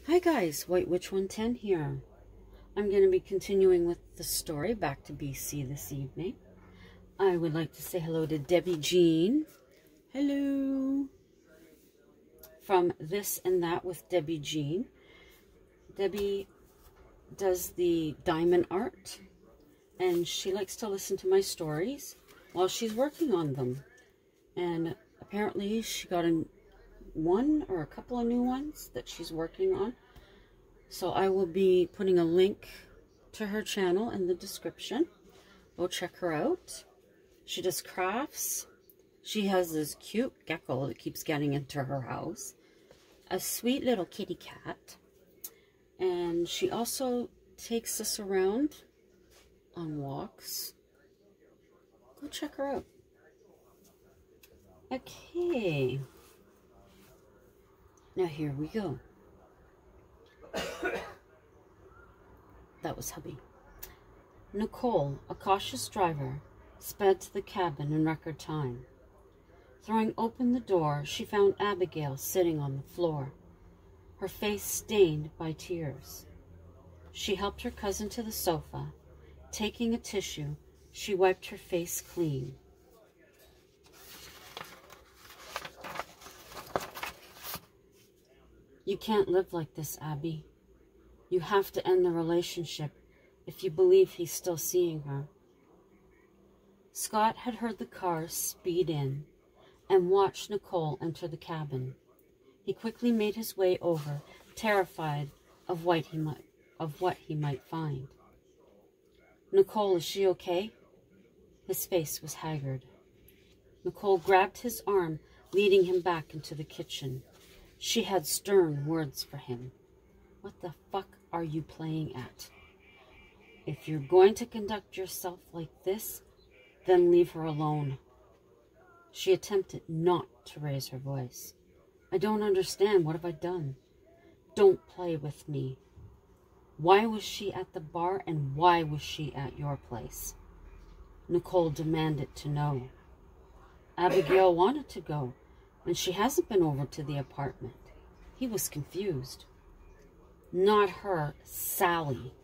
Hi guys, White Witch 110 here. I'm going to be continuing with the story back to BC this evening. I would like to say hello to Debbie Jean. Hello. From This and That with Debbie Jean. Debbie does the diamond art, and she likes to listen to my stories while she's working on them. And apparently she got one or a couple of new ones that she's working on. So I will be putting a link to her channel in the description. Go check her out. She does crafts. She has this cute gecko that keeps getting into her house. A sweet little kitty cat. And she also takes us around on walks. Go check her out. Okay. Now here we go. That was hubby. Nicole, a cautious driver, sped to the cabin in record time. Throwing open the door, she found Abigail sitting on the floor, her face stained by tears. She helped her cousin to the sofa. Taking a tissue, she wiped her face clean. You can't live like this, Abby. You have to end the relationship if you believe he's still seeing her. Scott had heard the car speed in and watched Nicole enter the cabin. He quickly made his way over, terrified of what he might find. Nicole, is she okay? His face was haggard. Nicole grabbed his arm, leading him back into the kitchen. She had stern words for him. What the fuck are you playing at? If you're going to conduct yourself like this, then leave her alone. She attempted not to raise her voice. I don't understand. What have I done? Don't play with me. Why was she at the bar and why was she at your place? Nicole demanded to know. Abigail wanted to go, and she hasn't been over to the apartment. He was confused. Not her, Sally.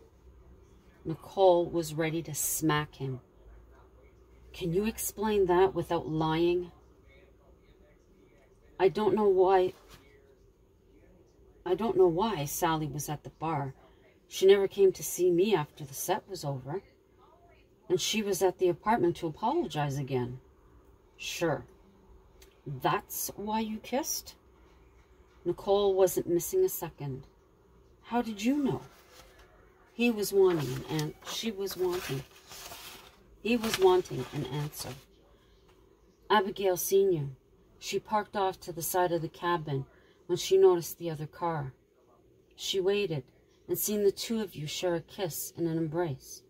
Nicole was ready to smack him. Can you explain that without lying? I don't know why Sally was at the bar. She never came to see me after the set was over. And she was at the apartment to apologize again. Sure. That's why you kissed? Nicole wasn't missing a second. How did you know? He was wanting an answer. Abigail Sr. She parked off to the side of the cabin when she noticed the other car. She waited and seen the two of you share a kiss and an embrace.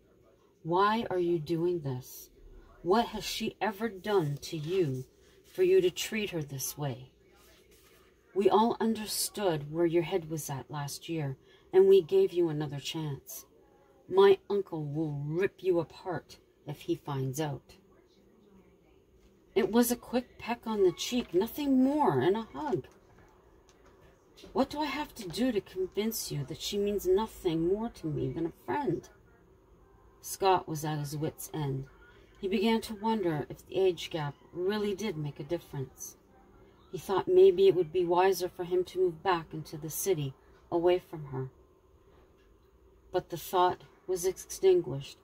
Why are you doing this? What has she ever done to you for you to treat her this way? We all understood where your head was at last year, and we gave you another chance. My uncle will rip you apart if he finds out. It was a quick peck on the cheek, nothing more, and a hug. What do I have to do to convince you that she means nothing more to me than a friend? Scott was at his wit's end. He began to wonder if the age gap really did make a difference. He thought maybe it would be wiser for him to move back into the city, away from her. But the thought was extinguished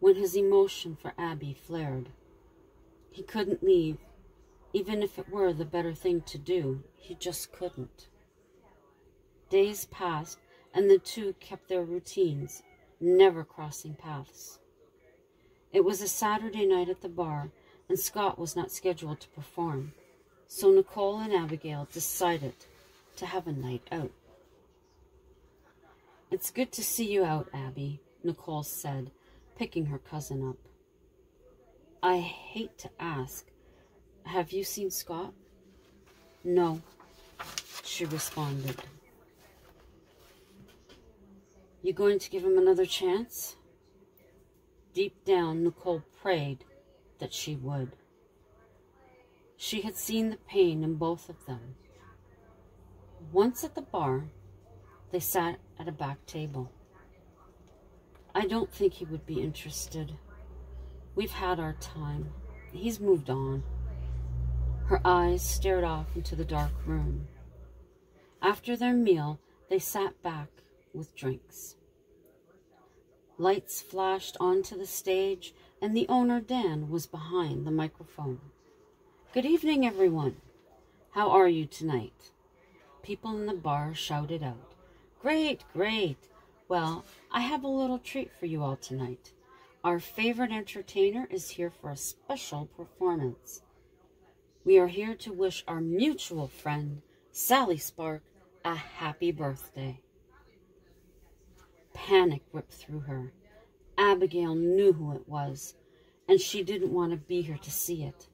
when his emotion for Abby flared. He couldn't leave, even if it were the better thing to do. He just couldn't. Days passed, and the two kept their routines, never crossing paths. It was a Saturday night at the bar, and Scott was not scheduled to perform. So Nicole and Abigail decided to have a night out. It's good to see you out, Abby, Nicole said, picking her cousin up. I hate to ask, have you seen Scott? No, she responded. You going to give him another chance? Deep down, Nicole prayed that she would. She had seen the pain in both of them. Once at the bar, They sat at a back table. I don't think he would be interested. We've had our time. He's moved on. Her eyes stared off into the dark room. After their meal, they sat back with drinks. Lights flashed onto the stage, and the owner, Dan, was behind the microphone. "Good evening, everyone. How are you tonight?" People in the bar shouted out, "Great, great. Well, I have a little treat for you all tonight. Our favorite entertainer is here for a special performance. We are here to wish our mutual friend, Sally Spark, a happy birthday." Panic ripped through her. Abigail knew who it was, and she didn't want to be here to see it.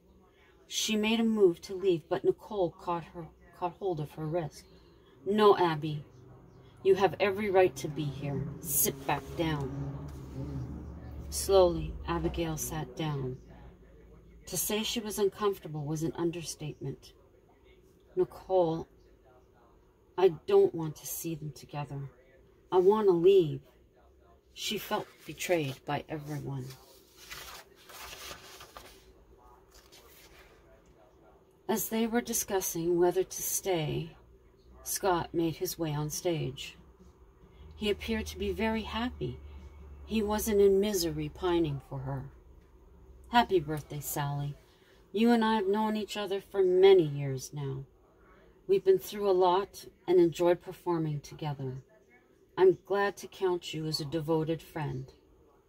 She made a move to leave, but Nicole caught hold of her wrist. "No, Abby. You have every right to be here. Sit back down." Slowly, Abigail sat down. To say she was uncomfortable was an understatement. "Nicole, I don't want to see them together. I want to leave." She felt betrayed by everyone. As they were discussing whether to stay, Scott made his way on stage. He appeared to be very happy. He wasn't in misery pining for her. "Happy birthday, Sally. You and I have known each other for many years now. We've been through a lot and enjoyed performing together. I'm glad to count you as a devoted friend.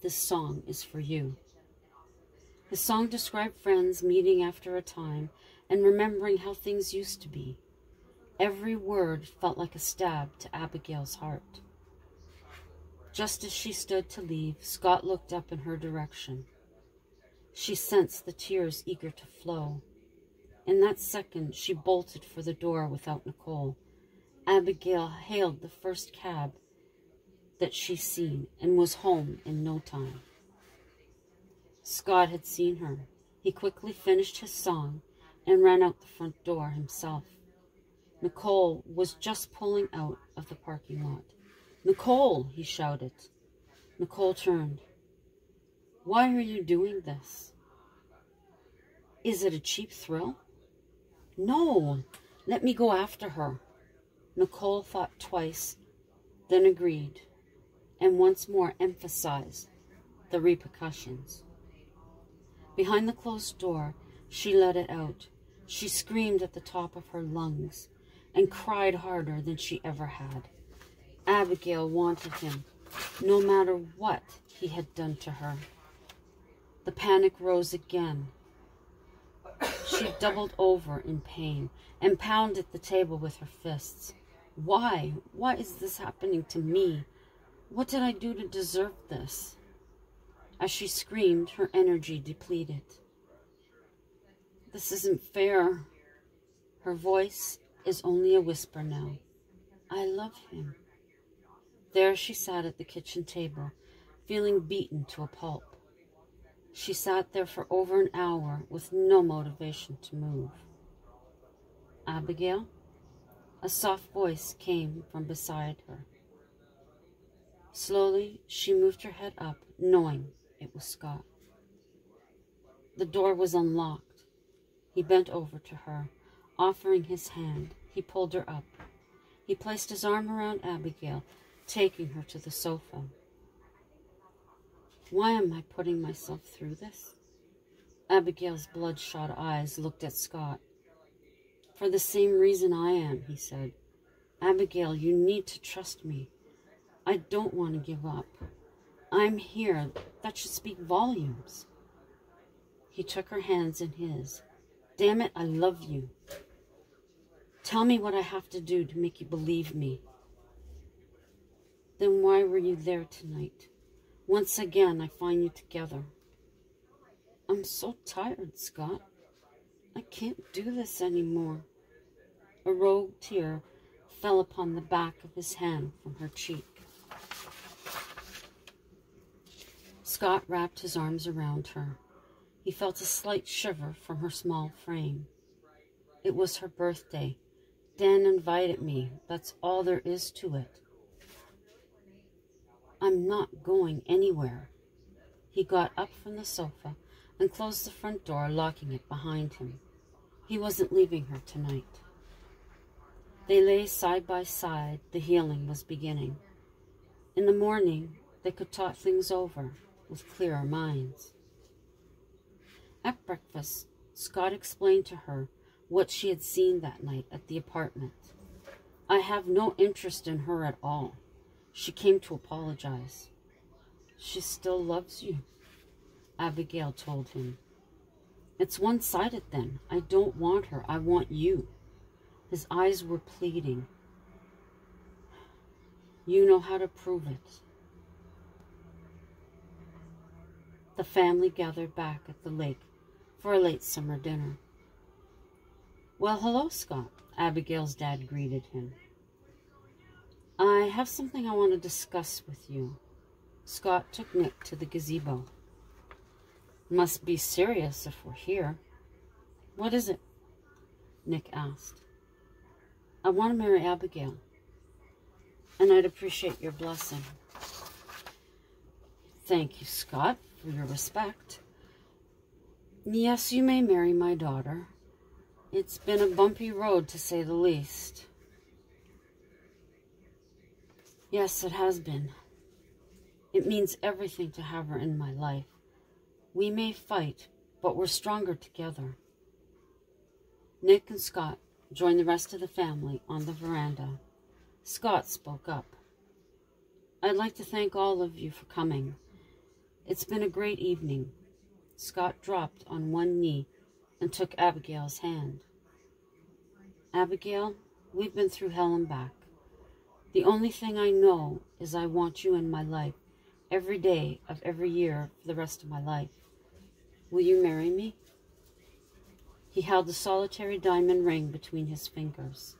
This song is for you." The song described friends meeting after a time and remembering how things used to be. Every word felt like a stab to Abigail's heart. Just as she stood to leave, Scott looked up in her direction. She sensed the tears eager to flow. In that second, she bolted for the door without Nicole. Abigail hailed the first cab that she'd seen and was home in no time. Scott had seen her. He quickly finished his song and ran out the front door himself. Nicole was just pulling out of the parking lot. "Nicole!" he shouted. Nicole turned. "Why are you doing this? Is it a cheap thrill?" "No, let me go after her." Nicole thought twice, then agreed, and once more emphasized the repercussions. Behind the closed door, she let it out. She screamed at the top of her lungs and cried harder than she ever had. Abigail wanted him, no matter what he had done to her. The panic rose again. She doubled over in pain and pounded the table with her fists. Why? Why is this happening to me? What did I do to deserve this? As she screamed, her energy depleted. This isn't fair. Her voice is only a whisper now. I love him. There she sat at the kitchen table, feeling beaten to a pulp. She sat there for over an hour with no motivation to move. Abigail? A soft voice came from beside her. Slowly, she moved her head up, knowing it was Scott. The door was unlocked. He bent over to her, offering his hand. He pulled her up. He placed his arm around Abigail, taking her to the sofa. Why am I putting myself through this? Abigail's bloodshot eyes looked at Scott. For the same reason I am, he said. Abigail, you need to trust me. I don't want to give up. I'm here. That should speak volumes. He took her hands in his. Damn it, I love you. Tell me what I have to do to make you believe me. Then why were you there tonight? Once again, I find you together. I'm so tired, Scott. I can't do this anymore. A rogue tear fell upon the back of his hand from her cheek. Scott wrapped his arms around her. He felt a slight shiver from her small frame. It was her birthday. Dan invited me. That's all there is to it. I'm not going anywhere. He got up from the sofa and closed the front door, locking it behind him. He wasn't leaving her tonight. They lay side by side. The healing was beginning. In the morning, they could talk things over with clearer minds. At breakfast, Scott explained to her what she had seen that night at the apartment. I have no interest in her at all. She came to apologize. She still loves you, Abigail told him. It's one-sided then. I don't want her. I want you. His eyes were pleading. You know how to prove it. The family gathered back at the lake for a late summer dinner. Well, hello, Scott, Abigail's dad greeted him. I have something I want to discuss with you. Scott took Nick to the gazebo. Must be serious if we're here. What is it? Nick asked. I want to marry Abigail, and I'd appreciate your blessing. Thank you, Scott, for your respect. Yes, you may marry my daughter. It's been a bumpy road, to say the least. Yes, it has been. It means everything to have her in my life. We may fight, but we're stronger together. Nick and Scott joined the rest of the family on the veranda. Scott spoke up. I'd like to thank all of you for coming. It's been a great evening. Scott dropped on one knee and took Abigail's hand. Abigail, we've been through hell and back. The only thing I know is I want you in my life every day of every year for the rest of my life. Will you marry me? He held the solitary diamond ring between his fingers.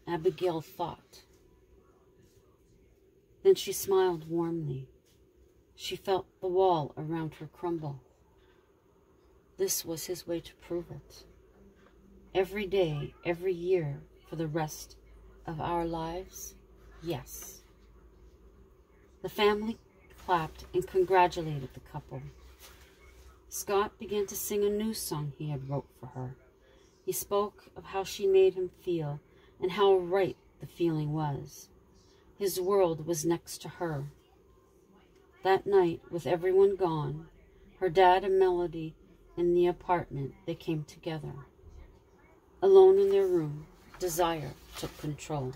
Abigail thought. Then she smiled warmly. She felt the wall around her crumble. This was his way to prove it. Every day, every year, for the rest of our lives, yes. The family clapped and congratulated the couple. Scott began to sing a new song he had wrote for her. He spoke of how she made him feel and how right the feeling was. His world was next to her. That night, with everyone gone, her dad and Melody in the apartment, they came together. Alone in their room, desire took control.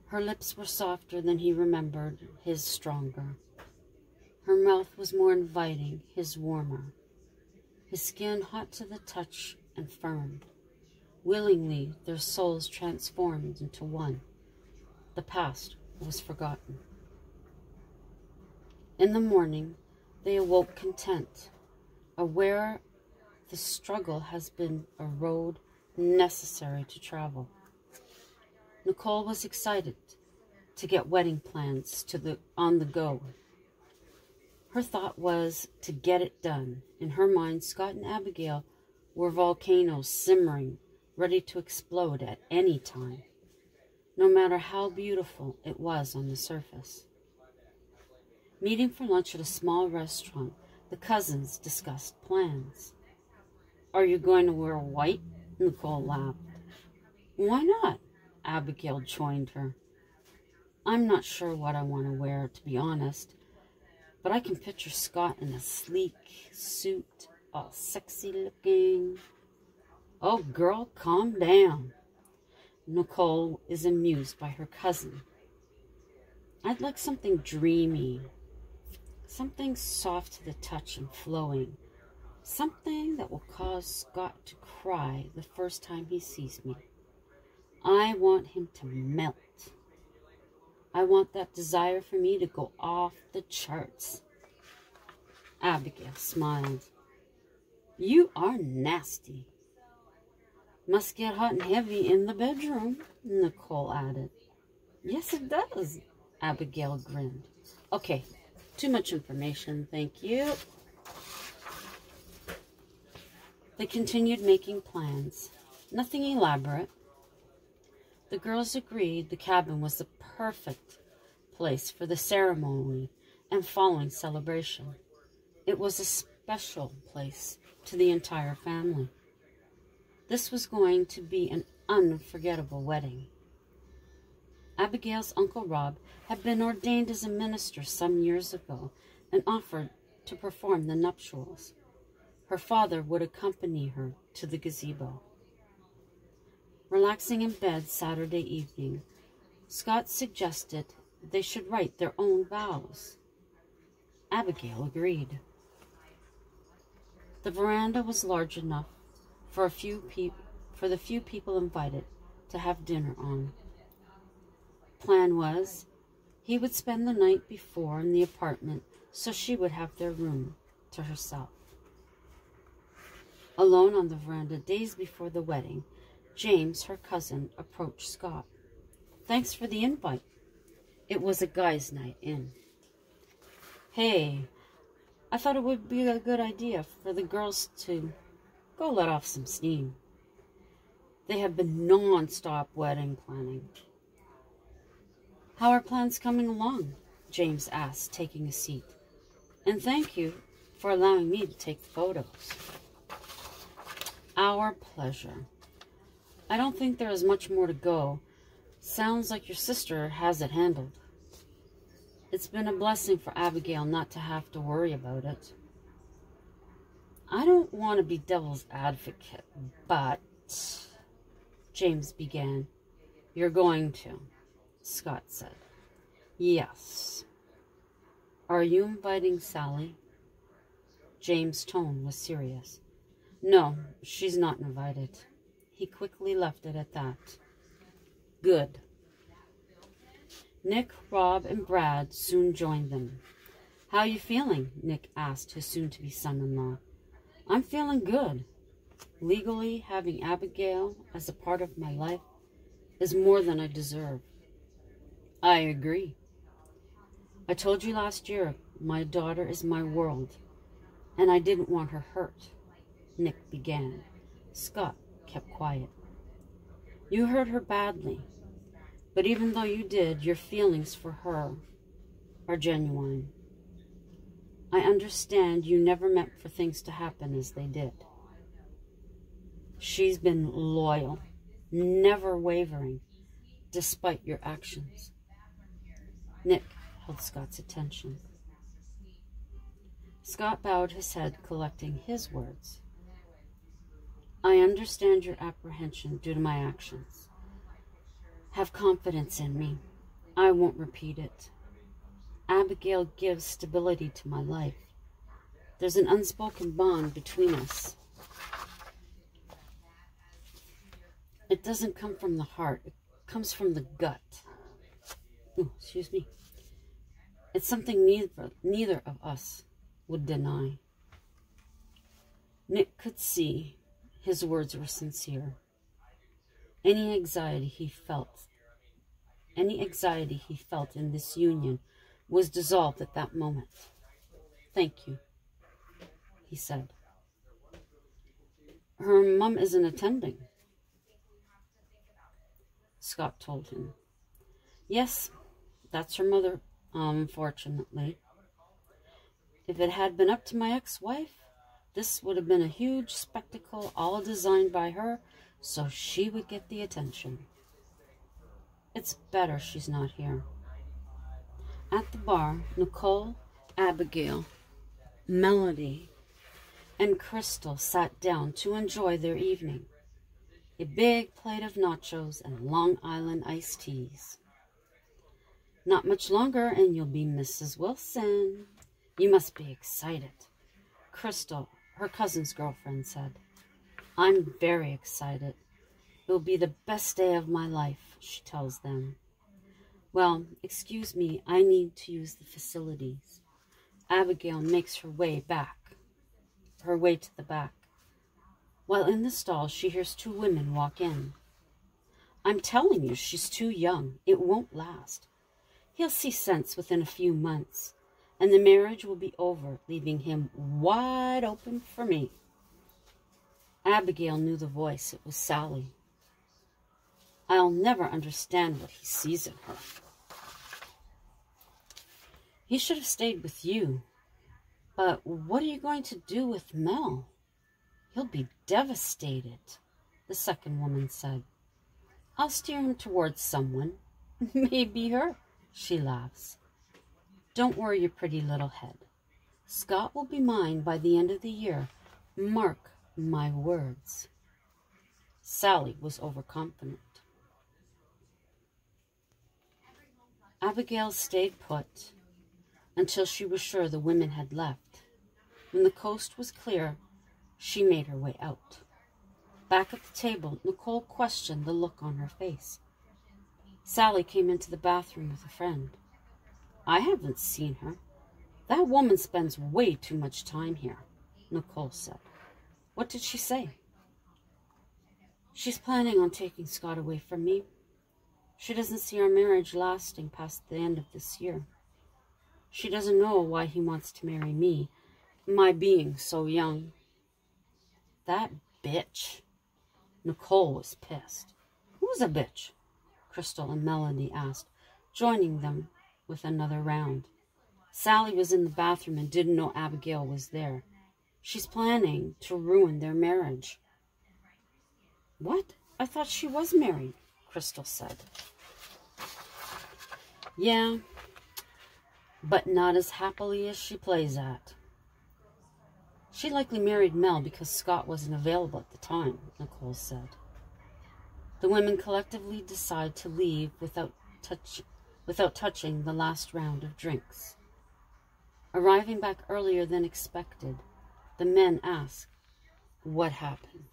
Her lips were softer than he remembered, his stronger. Her mouth was more inviting, his warmer. His skin hot to the touch and firm. Willingly, their souls transformed into one. The past was forgotten. In the morning, they awoke content, aware the struggle has been a road necessary to travel. Nicole was excited to get wedding plans on the go. Her thought was to get it done. In her mind, Scott and Abigail were volcanoes simmering, ready to explode at any time, no matter how beautiful it was on the surface. Meeting for lunch at a small restaurant, the cousins discussed plans. Are you going to wear white? Nicole laughed. Why not? Abigail joined her. I'm not sure what I want to wear, to be honest, but I can picture Scott in a sleek suit, all sexy looking. Oh, girl, calm down. Nicole is amused by her cousin. I'd like something dreamy, something soft to the touch and flowing, something that will cause Scott to cry the first time he sees me. I want him to melt. I want that desire for me to go off the charts. Abigail smiled. You are nasty. Must get hot and heavy in the bedroom, Nicole added. Yes, it does, Abigail grinned. Okay, too much information, thank you. They continued making plans. Nothing elaborate. The girls agreed the cabin was the perfect place for the ceremony and following celebration. It was a special place to the entire family. This was going to be an unforgettable wedding. Abigail's Uncle Rob had been ordained as a minister some years ago and offered to perform the nuptials. Her father would accompany her to the gazebo. Relaxing in bed Saturday evening, Scott suggested they should write their own vows. Abigail agreed. The veranda was large enough for the few people invited to have dinner on. Plan was, he would spend the night before in the apartment so she would have their room to herself. Alone on the veranda days before the wedding, James, her cousin, approached Scott. "Thanks for the invite. It was a guy's night in." "Hey, I thought it would be a good idea for the girls to go let off some steam. They have been non-stop wedding planning." "How are plans coming along?" James asked, taking a seat. "And thank you for allowing me to take the photos." "Our pleasure. I don't think there is much more to go. Sounds like your sister has it handled." It's been a blessing for Abigail not to have to worry about it. "I don't want to be devil's advocate, but..." James began. "You're going to," Scott said. "Yes." "Are you inviting Sally?" James' tone was serious. "No, she's not invited." He quickly left it at that. "Good." Nick, Rob, and Brad soon joined them. "How you feeling?" Nick asked his soon-to-be son-in-law. "I'm feeling good. Legally, having Abigail as a part of my life is more than I deserve." "I agree. I told you last year my daughter is my world, and I didn't want her hurt," Nick began. Scott kept quiet. "You hurt her badly, but even though you did, your feelings for her are genuine. I understand you never meant for things to happen as they did. She's been loyal, never wavering, despite your actions." Nick held Scott's attention. Scott bowed his head, collecting his words. "I understand your apprehension due to my actions. Have confidence in me. I won't repeat it. Abigail gives stability to my life. There's an unspoken bond between us. It doesn't come from the heart. It comes from the gut. Ooh, excuse me. It's something neither of us would deny." Nick could see his words were sincere. Any anxiety he felt in this union was dissolved at that moment. "Thank you," he said. "Her mom isn't attending," Scott told him. "Yes, that's her mother, unfortunately. If it had been up to my ex-wife, this would have been a huge spectacle, all designed by her, so she would get the attention. It's better she's not here." At the bar, Nicole, Abigail, Melody, and Crystal sat down to enjoy their evening. A big plate of nachos and Long Island iced teas. "Not much longer and you'll be Mrs. Wilson. You must be excited," Crystal, her cousin's girlfriend, said. "I'm very excited. It will be the best day of my life," she tells them. "Well, excuse me, I need to use the facilities." Abigail makes her way to the back. While in the stall, she hears two women walk in. "I'm telling you, she's too young. It won't last. He'll see sense within a few months, and the marriage will be over, leaving him wide open for me." Abigail knew the voice. It was Sally. I'll never understand what he sees in her. He should have stayed with you. But what are you going to do with Mel? He'll be devastated, the second woman said. I'll steer him towards someone. Maybe her, she laughs. Don't worry your pretty little head. Scott will be mine by the end of the year. Mark my words. Sally was overconfident. Abigail stayed put until she was sure the women had left. When the coast was clear, she made her way out. Back at the table, Nicole questioned the look on her face. Sally came into the bathroom with a friend. I haven't seen her. That woman spends way too much time here, Nicole said. What did she say? She's planning on taking Scott away from me. She doesn't see our marriage lasting past the end of this year. She doesn't know why he wants to marry me, my being so young. That bitch. Nicole was pissed. Who's a bitch? Crystal and Melody asked, joining them with another round. Sally was in the bathroom and didn't know Abigail was there. She's planning to ruin their marriage. What? I thought she was married, Crystal said. Yeah, but not as happily as she plays at. She likely married Mel because Scott wasn't available at the time, Nicole said. The women collectively decide to leave without touching the last round of drinks. Arriving back earlier than expected, the men ask, what happened?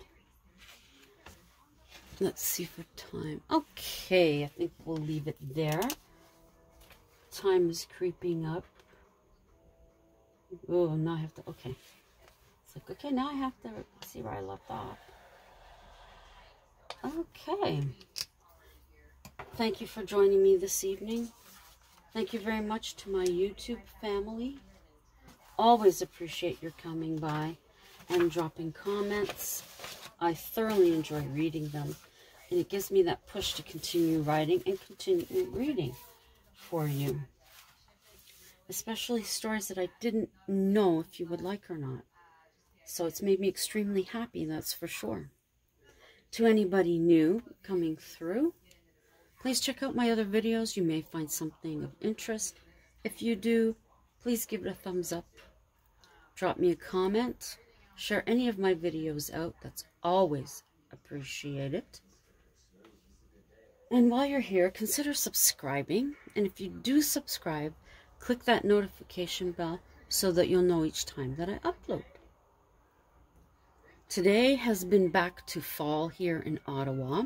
Let's see for time. Okay, I think we'll leave it there. Time is creeping up. Oh, now I have to, okay. It's like, okay, now I have to see where I left off. Okay. Thank you for joining me this evening. Thank you very much to my YouTube family. Always appreciate your coming by and dropping comments. I thoroughly enjoy reading them, and it gives me that push to continue writing and continue reading for you. Especially stories that I didn't know if you would like or not. So it's made me extremely happy, that's for sure. To anybody new coming through, please check out my other videos. You may find something of interest. If you do, please give it a thumbs up. Drop me a comment. Share any of my videos out. That's always appreciated. And while you're here, consider subscribing. And if you do subscribe, click that notification bell so that you'll know each time that I upload. Today has been back to fall here in Ottawa.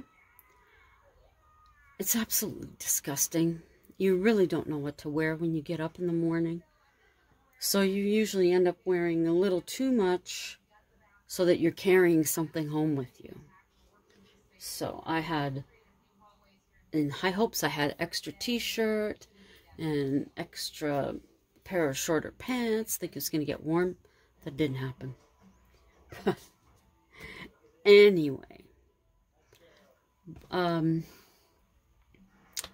It's absolutely disgusting. You really don't know what to wear when you get up in the morning. So you usually end up wearing a little too much so that you're carrying something home with you. So I had, in high hopes, I had extra t-shirt and extra pair of shorter pants. Think it was going to get warm. That didn't happen. Anyway,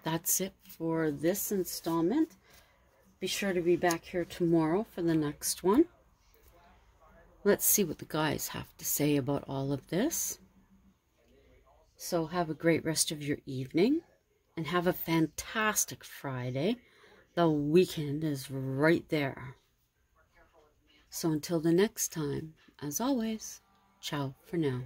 that's it for this installment. Be sure to be back here tomorrow for the next one. Let's see what the guys have to say about all of this. So have a great rest of your evening and have a fantastic Friday. The weekend is right there. So until the next time, as always, ciao for now.